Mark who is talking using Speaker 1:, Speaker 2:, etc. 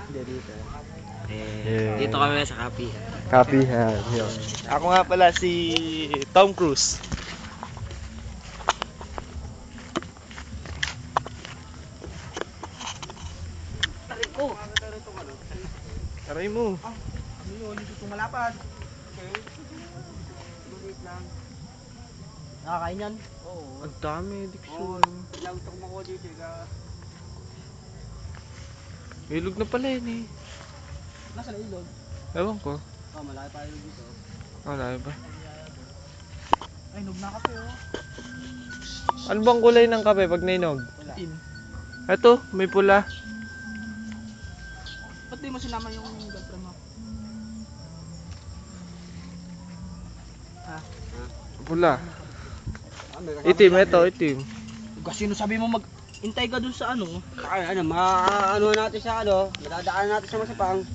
Speaker 1: Hindi, dito.
Speaker 2: Yeah.
Speaker 3: Dito kami sa Kapi.
Speaker 2: Kapihan. Yun.
Speaker 1: Ako nga pala si Tom Cruise. Aray mo.
Speaker 4: Ano yun? Yung tutong malapad. Nakakain yan? Oo.
Speaker 2: Ang dami, diksyon.
Speaker 4: Gusto ko makuha dito.
Speaker 2: Ilog na pala yun eh.
Speaker 4: Nasa na ilog?
Speaker 2: Ewan ko.
Speaker 4: Malaki pa ilog dito.
Speaker 2: Wala ba?
Speaker 4: Ay, nog na kape oh.
Speaker 2: Ano bang kulay ng kape pag nainog?
Speaker 4: Itim.
Speaker 2: Eto, may pula.
Speaker 4: Ba't di mo sinama yung girlfriend mo?
Speaker 2: Pula. Itim, eto, itim.
Speaker 4: Kasi sabi mo mag-intay ka dun sa ano.
Speaker 1: Ano, maano natin sa ano, madadaan natin sa Masipang.